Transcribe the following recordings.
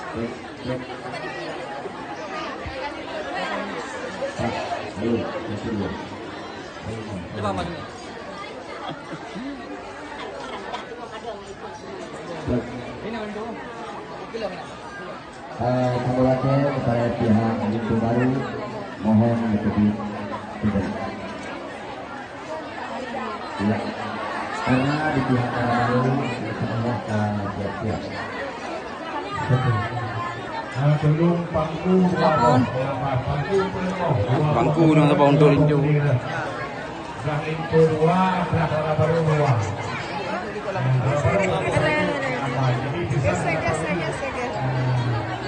Coba mas. Ini untuk film ya. Kembali kepada pihak itu baru mohon mengikuti tidak. Ya, karena di pihak baru semua siap-siap. Belum bangku Bangku nang apa untuk linju. Belah linju dua, belah baru dua.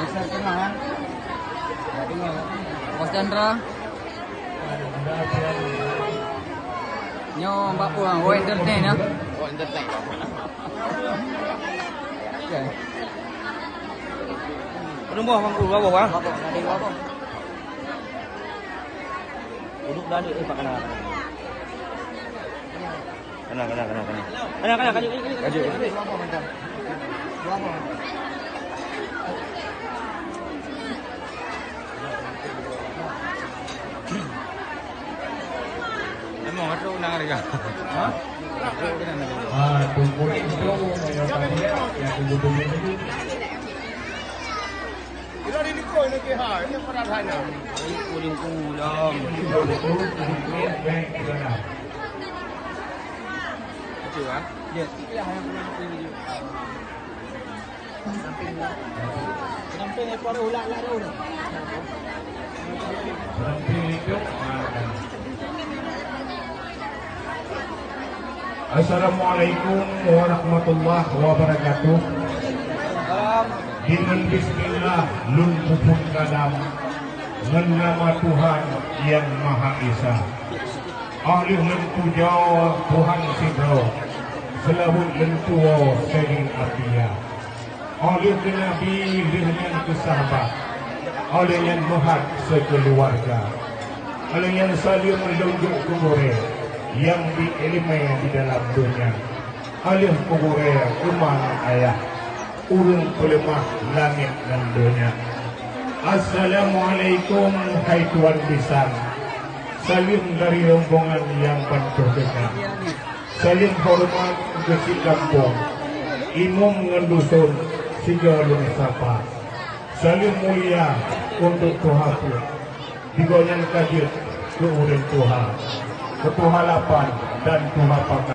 Geser tengah kan. Mas Chandra. Nyo Mbak Puang, oh entertain ya. Oh, entertain. Okey. Rumah bangku bawah bang. Bawah. Duduk dah ada Pak kena. Kena. Kaju. Emang ada unang harga. Hah? Tunggu itu yang tadi ya tunggu ini. Ini kau ini kehar, ini pernah tanya. Kuling kulang. Kecil kan? Ya, itulah yang perlu video. Samping ekor ulang dulu. Berhenti hidup. Assalamualaikum warahmatullahi wabarakatuh. Dengan bismillah lun pupuk kadam dengan nama Tuhan yang Maha Esa. Ahli lentuja Tuhan Sidro selawut lentua Sayyidin Abdiya. Ahli Nabi dengan kesahabat. Ahli yang mahat sekeluarga. Ahli yang saling menunjuk kubure yang diilmai di dalam dunia. Ahli kubure umat ayah. Urung pelemah langit dan dunia. Assalamualaikum hai Tuan Bisan. Salim dari rombongan yang bantu dengar. Salim hormat ke kampung. Imam ngendusun siga lung sapa. Salim mulia untuk Tuhan. Digoyang kaget ke urang Tuhan. Ketuhalapan dan Tuhan